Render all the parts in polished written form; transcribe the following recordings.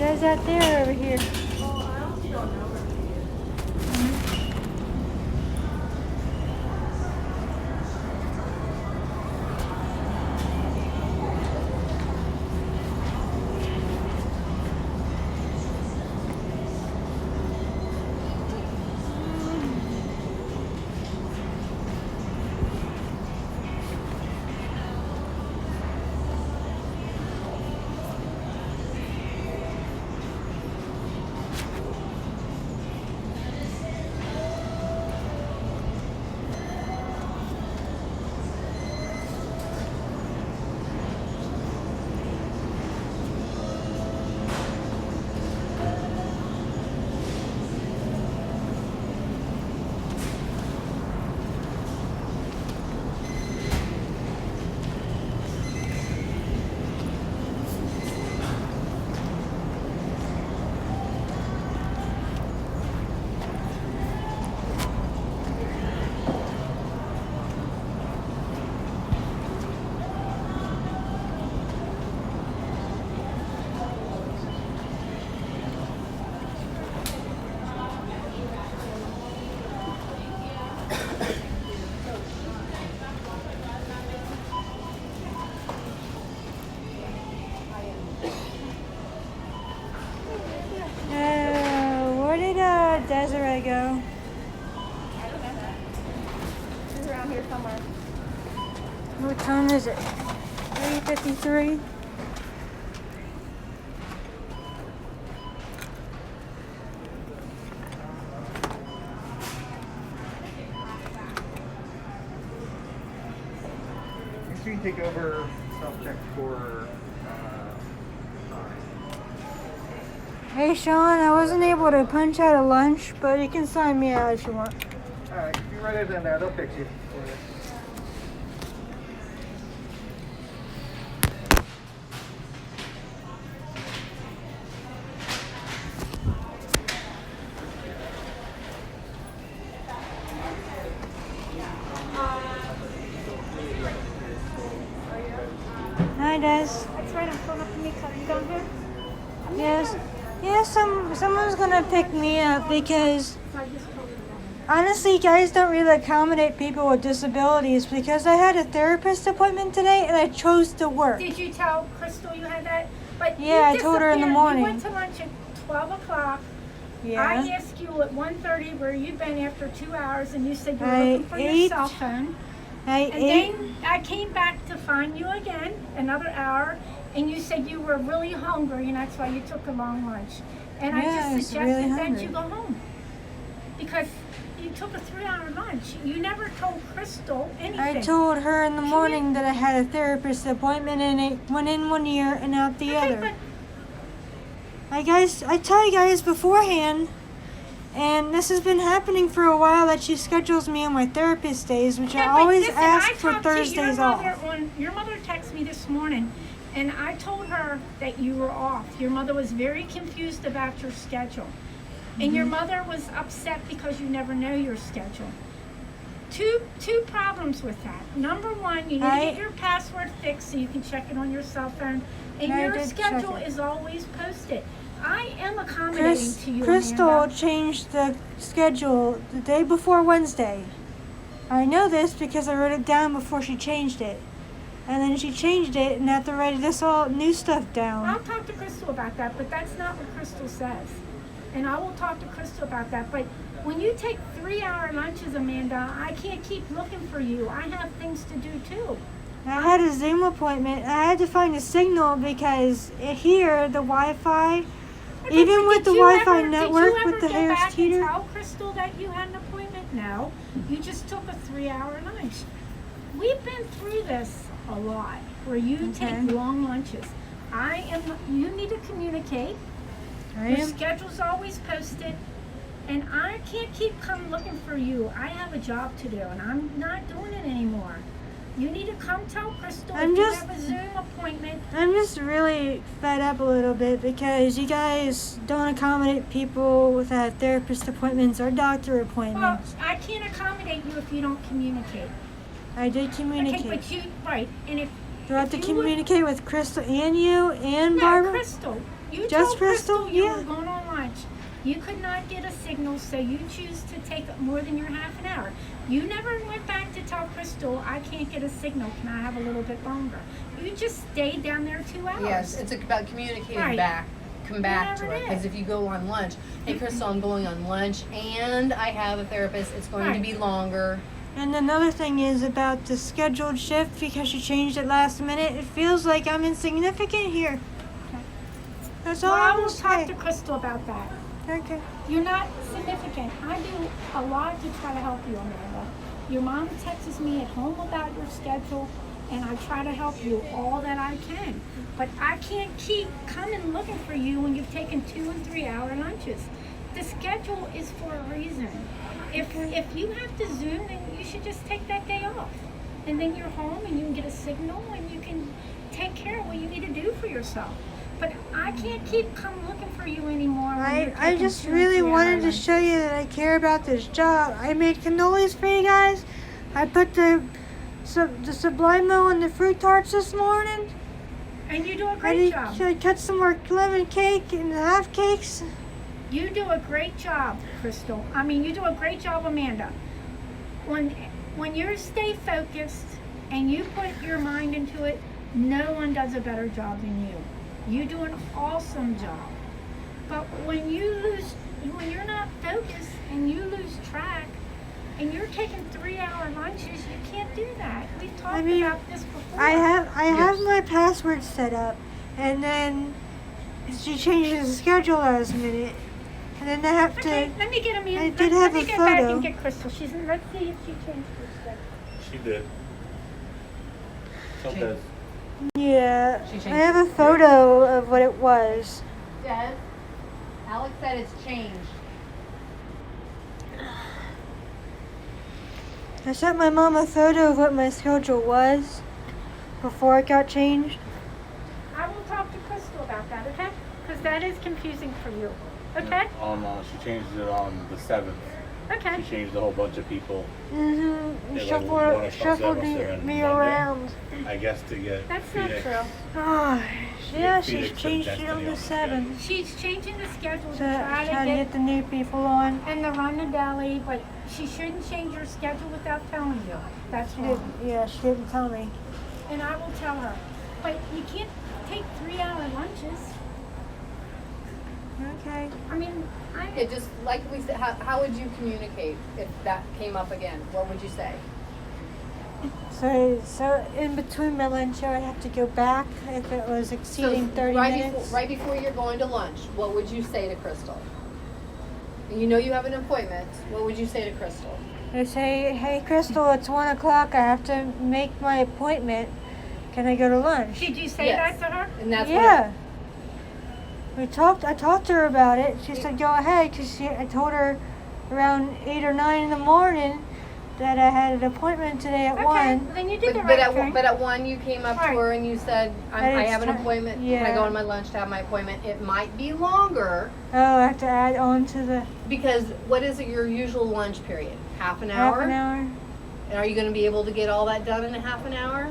says that there over here. Well, I honestly don't know where he is. Where did Desiree go? I don't know. He's around here somewhere. What time is it? 3:53. You can take over self-check for Hey Sean, I wasn't able to punch out a lunch, but you can sign me out if you want. Alright, you write it in there, they'll fix you. Hi Des. That's right, I'm pulling up the meat cutter. You down here? Yes. Yes, someone's gonna pick me up because So I just told her that. honestly, guys don't really accommodate people with disabilities because I had a therapist appointment today and I chose to work. Did you tell Crystal you had that? But Yeah, you I told her in the disappeared. morning. You went to lunch at 12 o'clock. I Yeah. asked you at 1:30 where you'd been after 2 hours, and you said you were I looking for your ate. cell phone. I And ate. then I came back to find you again, another hour, and you said you were really hungry, and that's why you took a long lunch. And Yeah, I I was just suggested really that hungry. you go home. Because you took a 3-hour lunch. You never told Crystal anything. I told her in the morning that I had a therapist appointment and it went in one ear and out the Okay, other. but I tell you guys beforehand, and this has been happening for a while that she schedules me on my therapist days, which yeah, I but always listen, ask I for talked to Thursdays off. Your mother texted me this morning, and I told her that you were off. Your mother was very confused about your schedule. And Mm-hmm. your mother was upset because you never know your schedule. Two problems with that. Number one, you need to get your password fixed so you can check it on your cell phone. And I your did check schedule it. is always posted. I am accommodating to you, Crystal Amanda. changed the schedule the day before Wednesday. I know this because I wrote it down before she changed it. And then she changed it and I have to write this all new stuff down. I'll talk to Crystal about that, but that's not what Crystal says. And I will talk to Crystal about that. But when you take 3-hour lunches, Amanda, I can't keep looking for you. I have things to do too. I had a Zoom appointment. I had to find a signal because here the Wi-Fi, even with the Wi-Fi network with the Harris Did you Teeter. ever tell Crystal that you had an appointment? No. You just took a 3-hour lunch. We've been through this a lot, where you Okay. take long lunches. You need to communicate. Your schedule's always posted. And I can't keep coming looking for you. I have a job to do, and I'm not doing it anymore. You need to come tell Crystal if you have a Zoom appointment. I'm just really fed up a little bit because you guys don't accommodate people without therapist appointments or doctor Well, appointments. I can't accommodate you if you don't communicate. I did Okay, communicate. but right, and if Do I have to if you would- communicate with Crystal and you and No, Barbara? Crystal, You Just told Crystal? you Yeah. were going on lunch. You could not get a signal, so you choose to take more than your half an hour. You never went back to tell Crystal, I can't get a signal. Can I have a little bit longer? You just stayed down there 2 hours. Yes, it's about communicating Right. back. Come back to Whatever it. it Because is. if you go on lunch, hey Crystal, I'm going on lunch and I have a therapist. It's going to Right. be longer. And another thing is about the scheduled shift because she changed it last minute. It feels like I'm insignificant here. That's all Well, I I'm will talk saying. to Crystal about that. Okay. You're not significant. I do a lot to try to help you, Amanda. Your mom texts me at home about your schedule, and I try to help you all that I can. But I can't keep coming looking for you when you've taken 2 and 3 hour lunches. The schedule is for a reason. If you have to Zoom, then you should just take that day off. And then you're home and you can get a signal and you can take care of what you need to do for yourself. But I can't keep coming looking for you anymore. When you're I taking just 2 and really 3 hour wanted to lunches. show you that I care about this job. I made cannolis for you guys. I put the Sublimo on the fruit tarts this morning. And you do a great job. I cut some more lemon cake and half cakes. You do a great job, Crystal. I mean, you do a great job, Amanda. When you stay focused and you put your mind into it, no one does a better job than you. You do an awesome job. But when you're not focused and you lose track and you're taking 3 hour lunches, you can't do that. We've talked about this before. I have my password set up, and then she changes the schedule last minute, and then I have Okay, to. let me get Amanda. I did have let me a get back photo. and get Crystal. Let's see if she changed her schedule. She did. Sometimes. Yeah, She changed I have a photo of what it was. Des, Alex said it's changed. I sent my mom a photo of what my schedule was before it got changed. I will talk to Crystal about that, okay? Because that is confusing for you. Okay? She changed it on the 7th. Okay. She changed a whole bunch of people, Mm-hmm. Yeah, like Shuffled, one across shuffled Evanston and me Monday. around. I guess, to get That's not Phoenix. true. Oh, yeah, she's Phoenix and changed it Destiny on on the the 7th. She's changing the schedule To to try try to to get get the new people on. and the run the deli, but she shouldn't change her schedule without telling you. That's She wrong. didn't, yeah, she didn't tell me. And I will tell her. But you can't take 3 hour lunches. Okay. I mean, It just, like we said, how would you communicate if that came up again? What would you say? So in between my lunch hour, I'd have to go back if it was exceeding 30 right minutes. right before you're going to lunch, what would you say to Crystal? And you know you have an appointment. What would you say to Crystal? I say, hey, Crystal, it's 1 o'clock. I have to make my appointment. Can I go to lunch? did you say Yes. that to her? And that's Yeah. I talked to her about it. She said, go ahead, because I told her around 8 or 9 in the morning that I had an appointment today at Okay, 1. then you did the But right at thing. but at 1 you came up Right. to her and you said, But I it's have an ti- appointment. Can I yeah. go on my lunch to have my appointment? It might be longer Oh, I have to add on to the because what is your usual lunch period? Half an hour? half an hour. And are you going to be able to get all that done in a half an hour?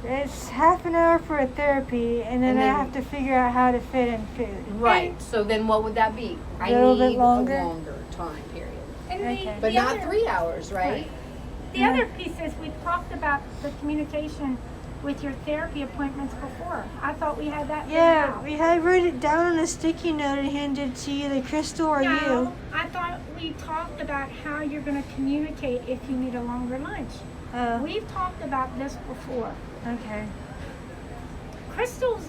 It's half an hour for a therapy, and then And I then- have to figure out how to fit in food. Right. So then what would that be? I Little bit need longer? a longer time period. And Okay. But the not other, 3 hours, right? The other piece is we talked about the communication with your therapy appointments before. I thought we had that figured Yeah, out. we had wrote it down on a sticky note and handed to you, the Crystal or No, you. I thought we talked about how you're going to communicate if you need a longer lunch. Oh, We've talked about this before. okay. Crystal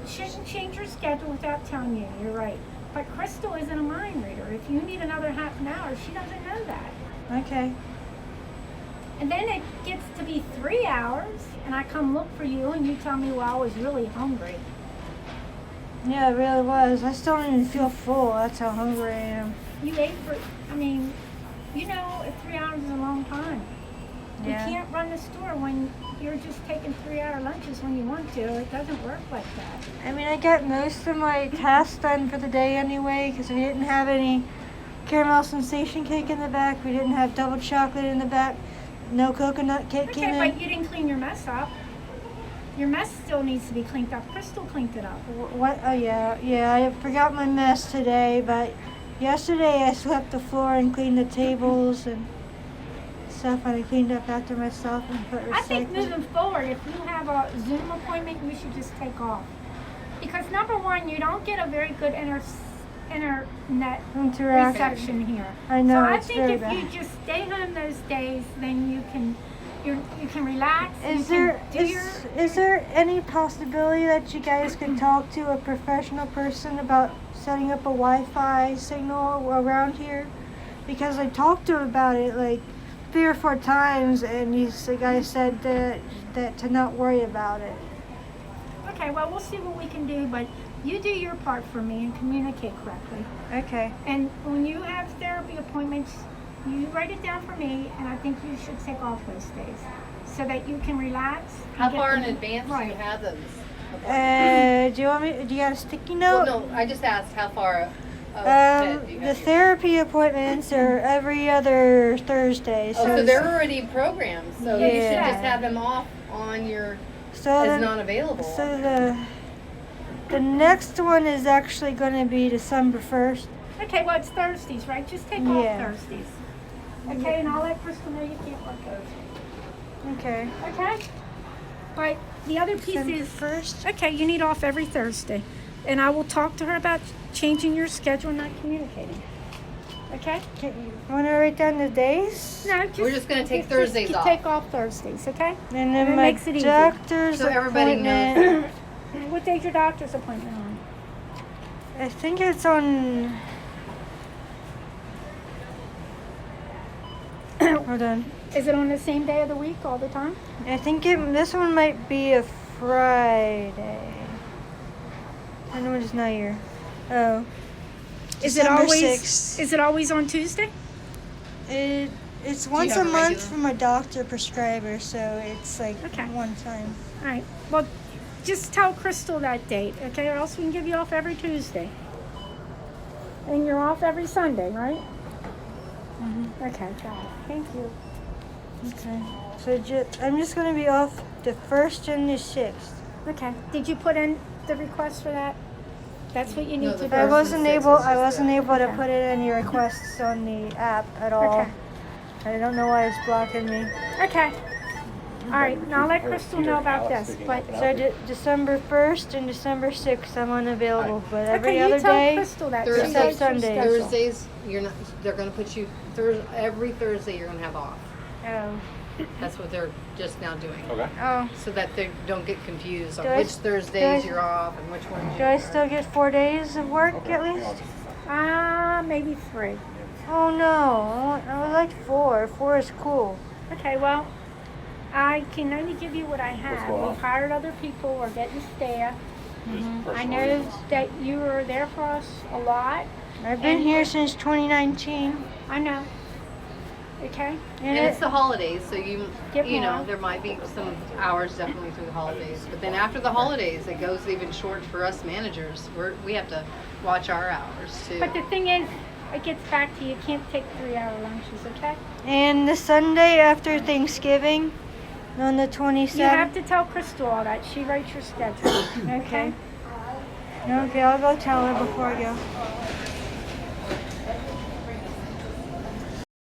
shouldn't change her schedule without telling you. You're right. But Crystal isn't a mind reader. If you need another half an hour, she doesn't know that. Okay. And then it gets to be 3 hours, and I come look for you, and you tell me, well, I was really hungry. Yeah, it really was. I still don't even feel full. That's how hungry I am. You ate for, I mean, you know, 3 hours is a long time. Yeah. You can't run the store when you're just taking 3 hour lunches when you want to. It doesn't work like that. I mean, I got most of my tasks done for the day anyway, because we didn't have any caramel sensation cake in the back. We didn't have double chocolate in the back. No coconut cake Okay, came in. but you didn't clean your mess up. Your mess still needs to be cleaned up. Crystal cleaned it up. What? Oh yeah, I forgot my mess today, but yesterday I swept the floor and cleaned the tables and stuff, and I cleaned up after myself and put I think recycling. moving forward, if you have a Zoom appointment, you should just take off. Because number one, you don't get a very good internet Interaction. reception here. I know, So I it's think very if bad. you just stay home those days, then you can relax. Is you there can do your is there any possibility that you guys could talk to a professional person about setting up a Wi-Fi signal around here? Because I talked to him about it like 3 or 4 times, and the guy said that to not worry about it. Okay, well, we'll see what we can do, but you do your part for me and communicate correctly. Okay. And when you have therapy appointments, you write it down for me, and I think you should take off those days so that you can relax. and How get far in them- advance do Right. you have those? Do you want me? Do you got a sticky note? Well, no, I just asked how far ahead do you The have your- therapy appointments are every other Thursday. Oh, so they're already programmed, so you should Yeah. just have them off on your, so as then- not available. So the next one is actually going to be December 1st. Okay, well, it's Thursdays, right? Just take off Yeah. Thursdays. Okay, and I'll let Crystal know you can't work Thursday. Okay. Okay? But the other piece December is, 1st. okay, you need off every Thursday. And I will talk to her about changing your schedule and not communicating. Okay? You want to write down the days? No, just, We're just gonna take just Thursdays off. Take off Thursdays, okay? And then It my makes it easy. doctor's So everybody knows. appointment. What day's your doctor's appointment on? I think it's on. Hold on. Is it on the same day of the week all the time? I think this one might be a Friday. I know it's not here. Oh. Is December it always 6th. Is it always on Tuesday? It's once a have a month regular? from a doctor prescriber, so it's like Okay. one time. All right. Well, just tell Crystal that date, okay? Or else we can give you off every Tuesday. And you're off every Sunday, right? Mm-hmm. Okay, got it. Thank you. Okay. So I'm just gonna be off the 1st and the 6th. Okay. Did you put in the request for that? That's what you need No, to the do. I first wasn't and 6th able. is I just wasn't able to Okay. put in any requests on the app at all. Okay. I don't know why it's blocking me. Okay. All right. Now I'll let Crystal know about this. But So December 1st and December 6th, I'm unavailable. But every okay, other you tell day. Crystal that. Thursday. She knows your Sundays. schedule. Thursdays, you're not, they're gonna put you, every Thursday you're gonna have off. Oh. That's what they're just now doing. Okay. Oh. So that they don't get confused on Do I- which do I- Thursdays you're off and which ones Do I still get 4 days of work at least? Maybe 3. Oh no, I would like 4. 4 is cool. Okay, well, I can only give you what I have. going on? We've hired other people. We're getting staff. Just I personal know reasons. that you were there for us a lot. I've been And- here since 2019. I know. Okay? And it's the holidays, so you Get know, more. there might be some hours definitely through the holidays. But then after the holidays, it goes even short for us managers. We have to watch our hours too. But the thing is, it gets back to you can't take 3-hour lunches, okay? And the Sunday after Thanksgiving, on the 27th. You have to tell Crystal all that. She writes your schedule. Okay. Okay, I'll go tell her before I go.